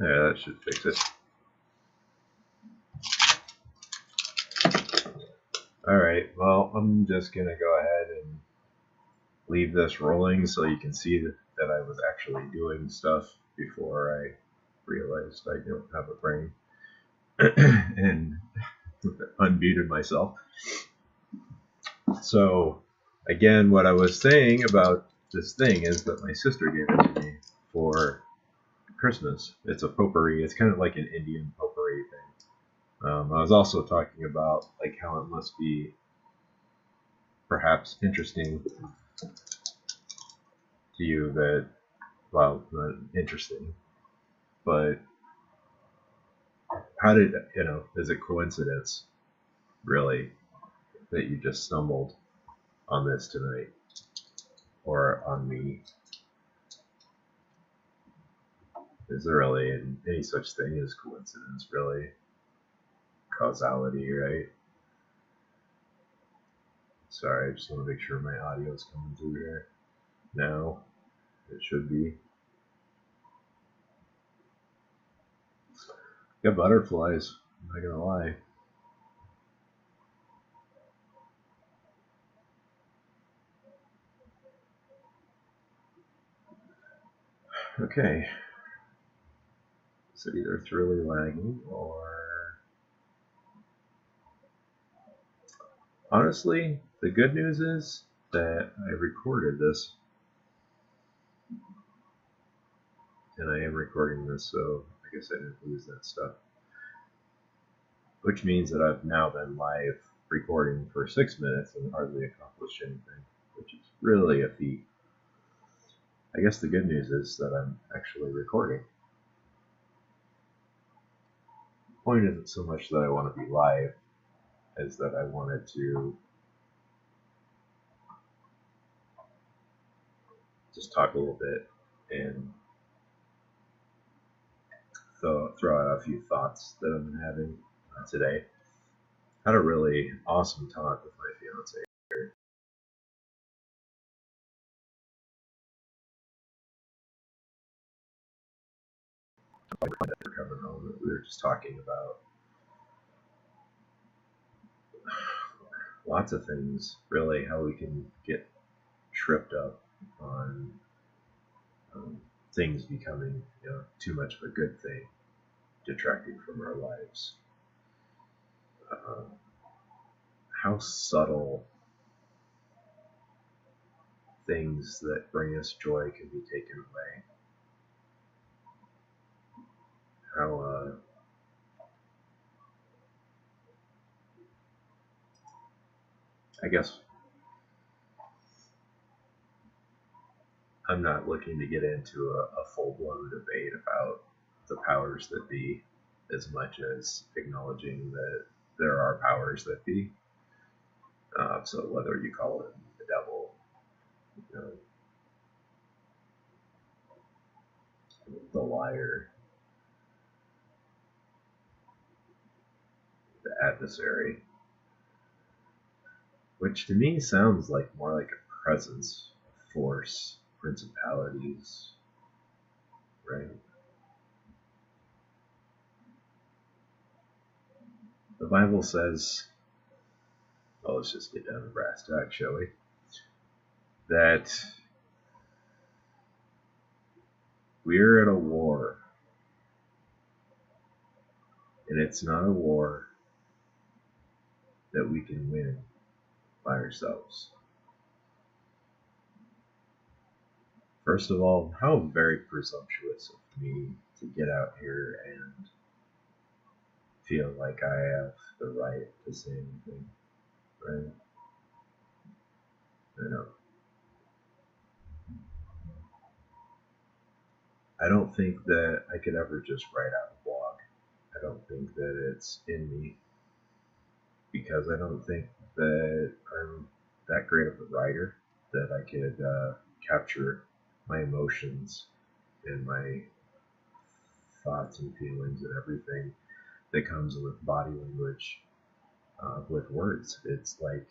Yeah, that should fix it. Alright, well, I'm just gonna go ahead and leave this rolling so you can see that I was actually doing stuff before I realized I don't have a brain and unmuted myself. So, again, what I was saying about this thing is that my sister gave it to me for Christmas. It's a potpourri. It's kind of like an Indian potpourri thing. I was also talking about like how it must be perhaps interesting to you that, well, not interesting, but how did, is it coincidence, really, that you just stumbled on this tonight? Or on me? Is there really any such thing as coincidence, really? Causality, right? Sorry, I just want to make sure my audio is coming through here. Now, it should be. Got butterflies, I'm not gonna lie. Okay. So either it's really lagging or... Honestly, the good news is that I recorded this. And I am recording this, so I guess I didn't lose that stuff. Which means that I've now been live recording for 6 minutes and hardly accomplished anything, which is really a feat. I guess the good news is that I'm actually recording. The point isn't so much that I want to be live as that I wanted to just talk a little bit and throw out a few thoughts that I've been having today. Had a really awesome talk with my fiance. After coming home, we were just talking about lots of things, really, how we can get tripped up on things becoming, too much of a good thing, detracting from our lives. How subtle things that bring us joy can be taken away. How I guess I'm not looking to get into a full-blown debate about the powers that be, as much as acknowledging that there are powers that be. So whether you call it the devil, the liar, the adversary, which to me sounds like more like a presence, a force, principalities, right? The Bible says, well, let's just get down to brass tacks, shall we? That we're at a war, and it's not a war that we can win by ourselves. First of all, how very presumptuous of me to get out here and feel like I have the right to say anything, right? I know. I don't think that I could ever just write out a blog. I don't think that it's in me, because I don't think that I'm that great of a writer that I could capture my emotions and my thoughts and feelings and everything that comes with body language with words. It's like,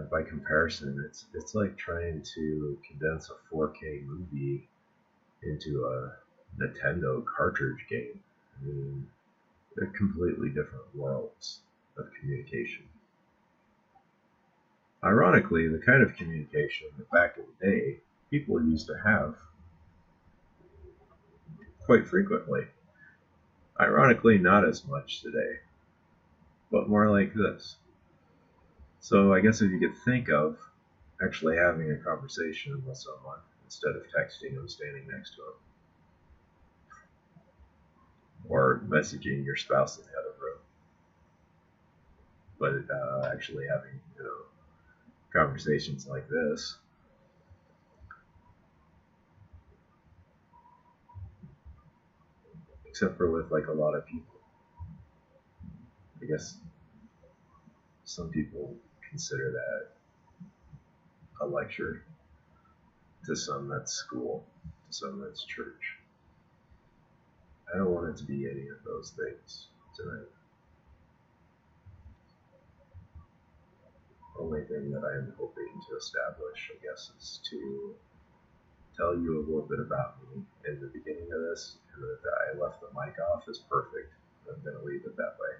by comparison, it's like trying to condense a 4K movie into a Nintendo cartridge game. I mean, they're completely different worlds of communication. Ironically, the kind of communication that back in the day people used to have quite frequently. Ironically, not as much today, but more like this. So I guess if you could think of actually having a conversation with someone instead of texting them standing next to them, or messaging your spouse in the other room, but actually having conversations like this, except for with like a lot of people. I guess some people consider that a lecture. To some, that's school. To some, that's church. I don't want it to be any of those things tonight. The only thing that I'm hoping to establish, I guess, is to tell you a little bit about me in the beginning of this, and that I left the mic off is perfect. I'm going to leave it that way.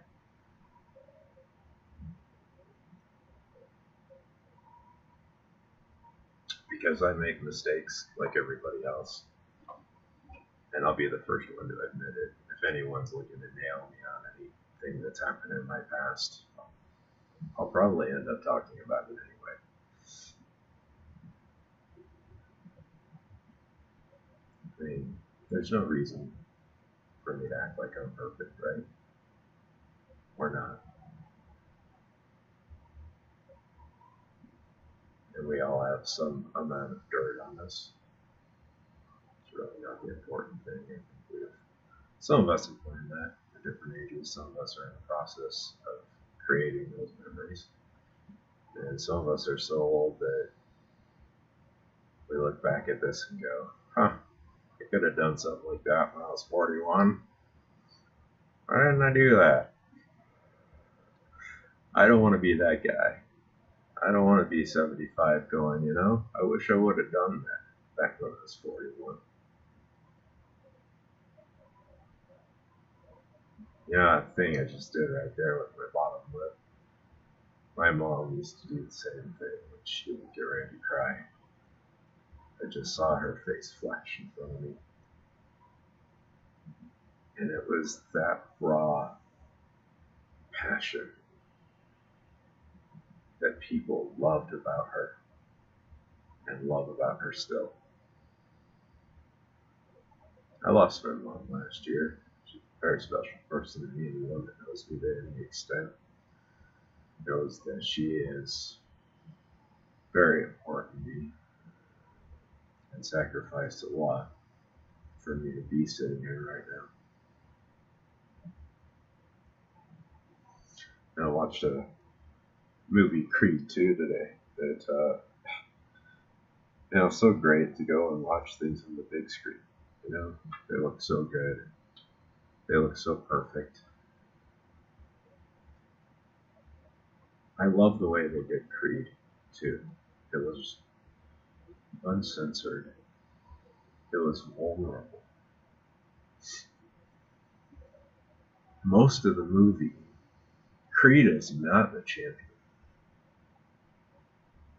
Because I make mistakes like everybody else, and I'll be the first one to admit it. If anyone's looking to nail me on anything that's happened in my past, I'll probably end up talking about it anyway. I mean, there's no reason for me to act like I'm perfect, right? Or not. And we all have some amount of dirt on us. It's really not the important thing. Some of us have learned that at different ages. Some of us are in the process of creating those memories. And some of us are so old that we look back at this and go, huh, I could have done something like that when I was 41. Why didn't I do that? I don't want to be that guy. I don't want to be 75 going, I wish I would have done that back when I was 41. That thing I just did right there with my bottom lip. My mom used to do the same thing when she would get ready to cry. I just saw her face flash in front of me. And it was that raw passion that people loved about her and love about her still. I lost my mom last year. She's a very special person to me. Anyone that knows me to any extent knows that she is very important to me and sacrificed a lot for me to be sitting here right now. And I watched a movie, Creed 2, today. That so great to go and watch things on the big screen. They look so good. They look so perfect. I love the way they did Creed 2. It was uncensored. It was vulnerable. Most of the movie, Creed is not the champion.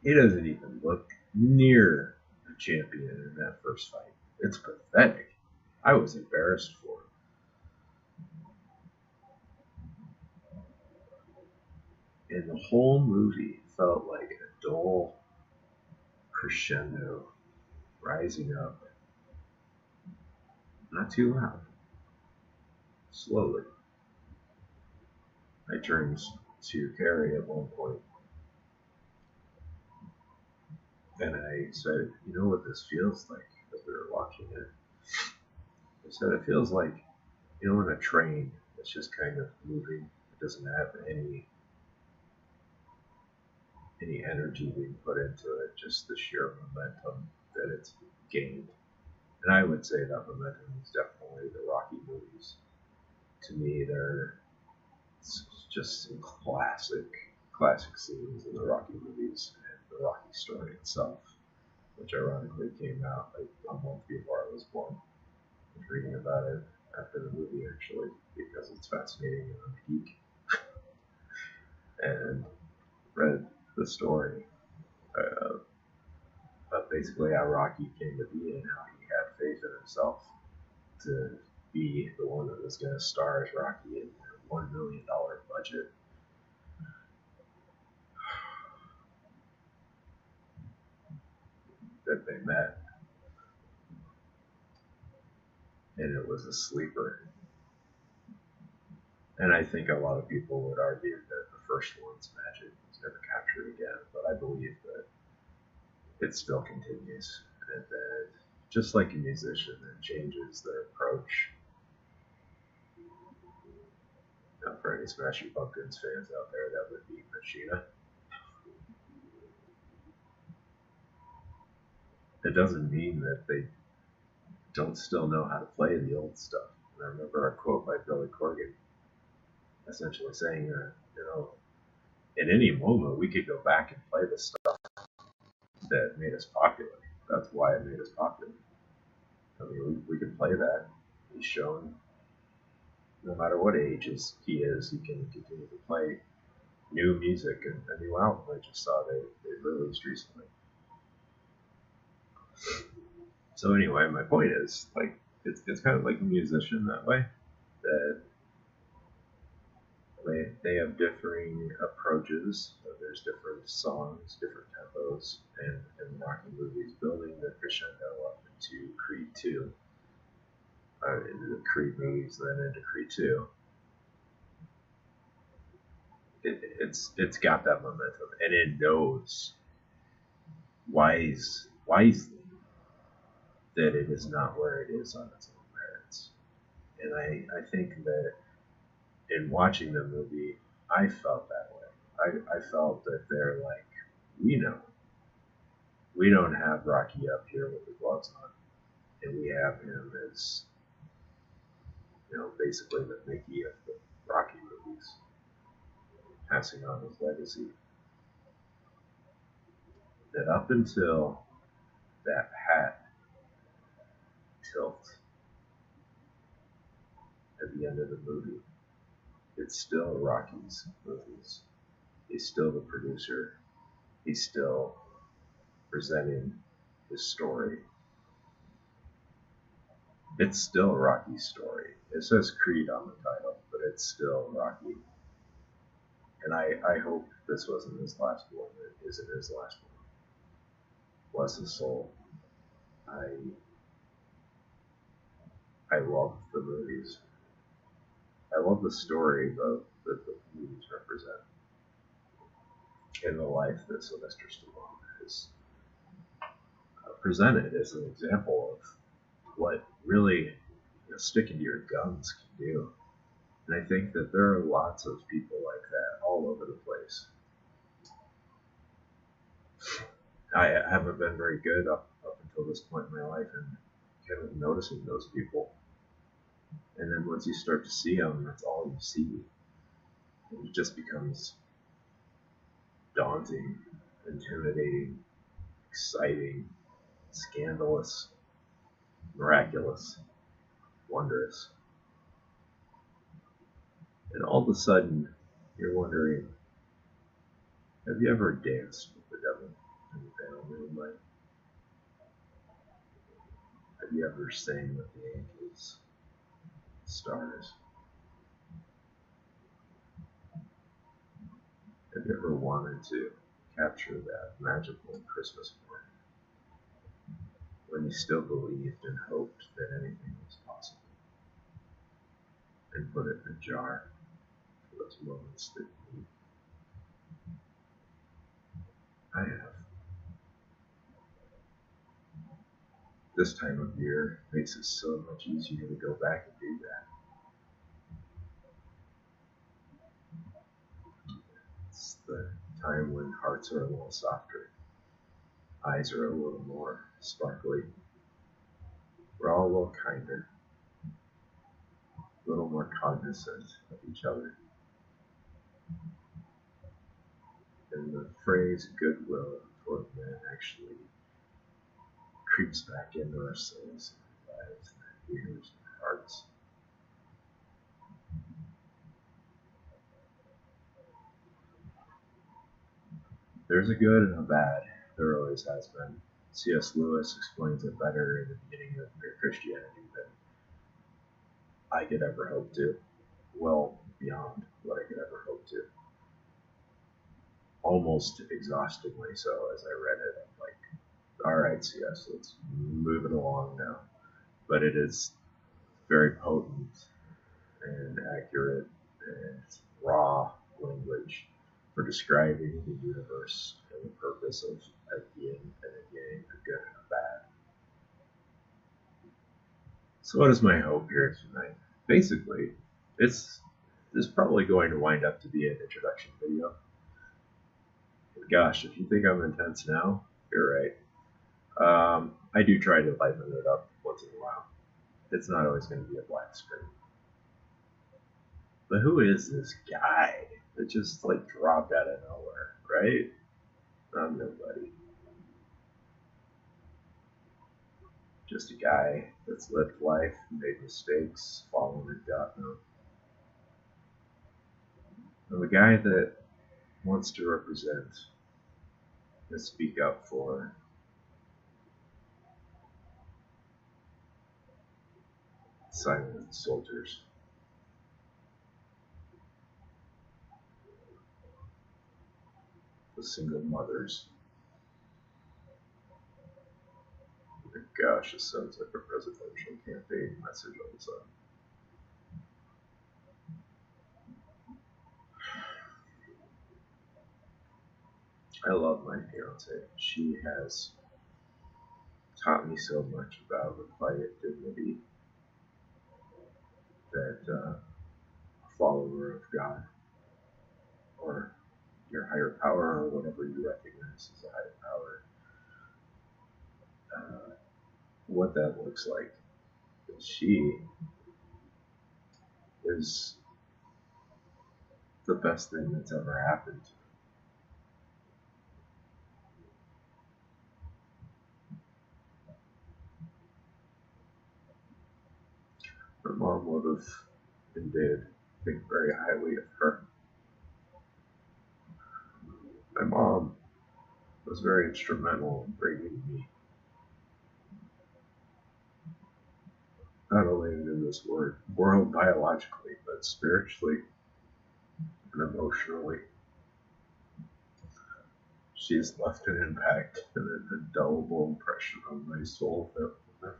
He doesn't even look near the champion in that first fight. It's pathetic. I was embarrassed for him. And the whole movie felt like a dull crescendo rising up. Not too loud. Slowly. I turned to Carrie at one point and I said, you know what this feels like as we were watching it? I said, it feels like, in a train that's just kind of moving. It doesn't have any energy being put into it, just the sheer momentum that it's gained. And I would say that momentum is definitely the Rocky movies. To me, they're just some classic scenes in the Rocky movies and the Rocky story itself, which ironically came out like a month before I was born. was reading about it after the movie actually because it's fascinating and I'm a geek, and read the story uh, of basically how Rocky came to be and how he had faith in himself to be the one that was going to star as Rocky in a $1 million budget that they met, and it was a sleeper. And I think a lot of people would argue that the first one's magic was never captured again, but I believe that it still continues, and that just like a musician that changes their approach. Now, for any Smashing Pumpkins fans out there, that would be Machina. It doesn't mean that they don't still know how to play the old stuff. And I remember a quote by Billy Corgan essentially saying, in any moment we could go back and play the stuff that made us popular. That's why it made us popular. I mean, we could play that. He's shown, no matter what age he is, he can continue to play new music, and a new album I just saw they released recently. So anyway, my point is, like, it's kind of like a musician that way, that they have differing approaches. There's different songs, different tempos, and the Rocky movies building the crescendo up into Creed 2, into the Creed movies, then into Creed 2. It's got that momentum, and it knows wisely that it is not where it is on its own merits. And I think that in watching the movie, I felt that way. I felt that they're like, we don't have Rocky up here with the gloves on, and we have him as, basically the Mickey of the Rocky movies, passing on his legacy. That up until that hat tilt at the end of the movie, it's still Rocky's movies. He's still the producer. He's still presenting his story. It's still Rocky's story. It says Creed on the title, but it's still Rocky. And I hope this wasn't his last one. It isn't his last one. Bless his soul. I love the movies. I love the story that the movies represent, and the life that Sylvester Stallone has presented as an example of what really sticking to your guns can do. And I think that there are lots of people like that all over the place. I haven't been very good up until this point in my life and kind of noticing those people. And then once you start to see them, that's all you see. And it just becomes daunting, intimidating, exciting, scandalous, miraculous, wondrous. And all of a sudden, you're wondering, have you ever danced with the devil in the pale moonlight? Have you ever sang with the angels, stars? Have you ever wanted to capture that magical Christmas morning when you still believed and hoped that anything was possible, and put it in a jar for those moments that you need? I have. This time of year makes it so much easier to go back and do that. It's the time when hearts are a little softer, eyes are a little more sparkly. We're all a little kinder, a little more cognizant of each other. And the phrase goodwill toward men actually creeps back into our souls and lives. ears, and hearts. There's a good and a bad. There always has been. C.S. Lewis explains it better in the beginning of Mere Christianity than I could ever hope to. Well, beyond what I could ever hope to. Almost exhaustingly so as I read it. I'm like, alright, C.S., let's move it along now. But it is very potent and accurate and raw language for describing the universe and the purpose of a yin and a yang, a good and a bad. So what is my hope here tonight? Basically, this is probably going to wind up to be an introduction video. Gosh, if you think I'm intense now, you're right. I do try to liven it up once in a while. It's not always going to be a black screen. But who is this guy that just like dropped out of nowhere, right? I'm nobody. Just a guy that's lived life, made mistakes, fallen and gotten up. I'm a guy that wants to represent and speak up for silent soldiers. The single mothers. Gosh, this sounds like a presidential campaign message all of a sudden. I love my fiance. She has taught me so much about the quiet dignity that a follower of God or your higher power or whatever you recognize as a higher power, what that looks like. She is the best thing that's ever happened. My mom would have and did think very highly of her. My mom was very instrumental in bringing me not only into this world biologically, but spiritually and emotionally. She's left an impact and an indelible impression on my soul that will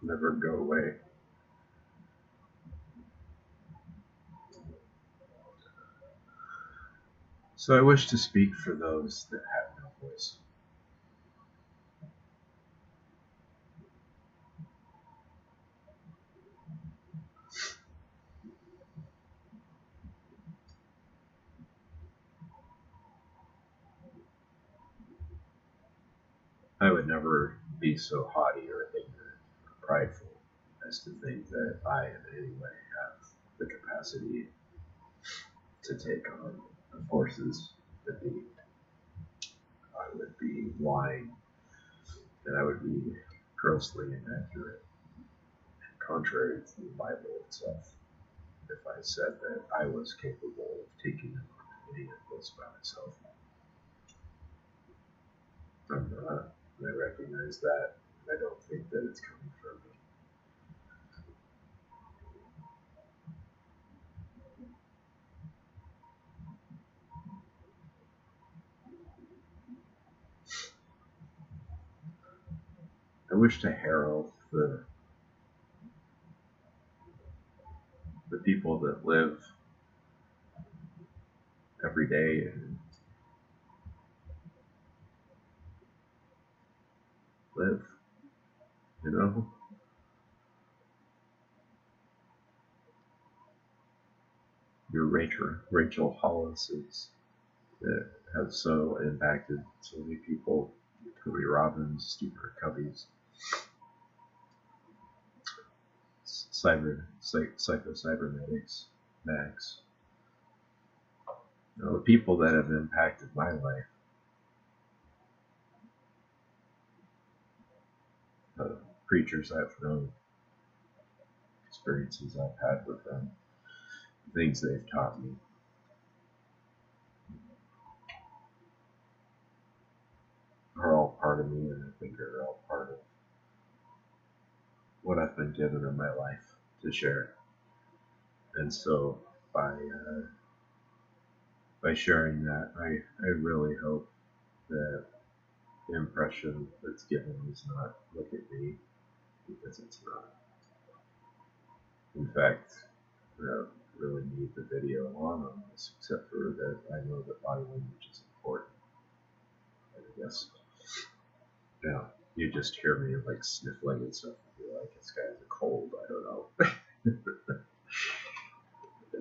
never go away. So I wish to speak for those that have no voice. I would never be so haughty or ignorant or prideful as to think that I in any way have the capacity to take on the forces that be. I would be lying, and I would be grossly inaccurate and contrary to the Bible itself if I said that I was capable of taking on any of this by myself. I'm not, and I recognize that, and I don't think that it's coming from me. I wish to herald the people that live every day and live, you know? Your Rachel Hollises that have so impacted so many people, Tony Robbins, Stephen Covey's, Psycho-Cybernetics, Max. You know, the people that have impacted my life preachers I've known, experiences I've had with them, things they've taught me. Are all part of me, and I think are all part of what I've been given in my life to share. And so by sharing that, I really hope that the impression that's given is not look at me, because it's not. In fact, I don't really need the video on this, except for that I know that body language is important. I guess, you know, you just hear me like sniffling and stuff, and be like, this guy has a cold, I don't know.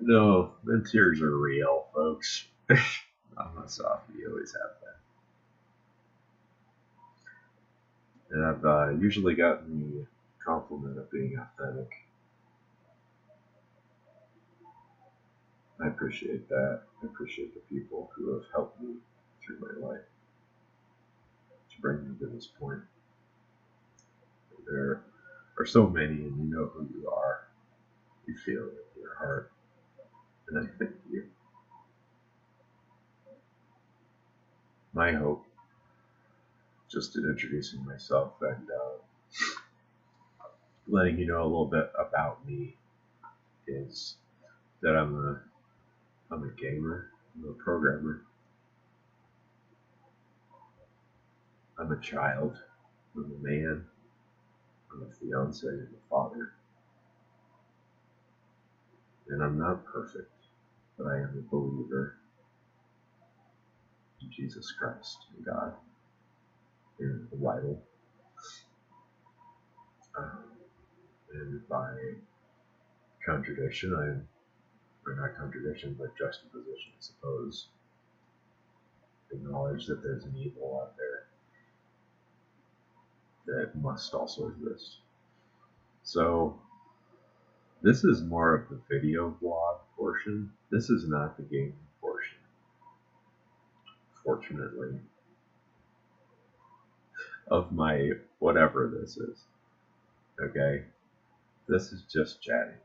No, the tears are real, folks. I'm a softie, you always have that. And I've usually gotten the compliment of being authentic. I appreciate that. I appreciate the people who have helped me through my life to bring me to this point. There are so many, and you know who you are. You feel it in your heart. And I thank you. My hope, just in introducing myself and letting you know a little bit about me, is that I'm a gamer, I'm a programmer, I'm a child, I'm a man, I'm a fiance, I'm a father. And I'm not perfect, but I am a believer in Jesus Christ, in God, in the Bible. And by contradiction, or not contradiction, but juxtaposition, I suppose, acknowledge that there's an evil out there that must also exist. So this is more of the video blog portion. This is not the gaming portion, fortunately, of my whatever this is. Okay? This is just chatting.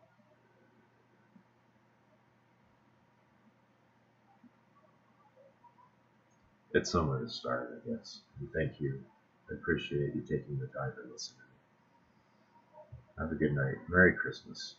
It's somewhere to start, I guess. And thank you. I appreciate you taking the time to listen to me. Have a good night. Merry Christmas.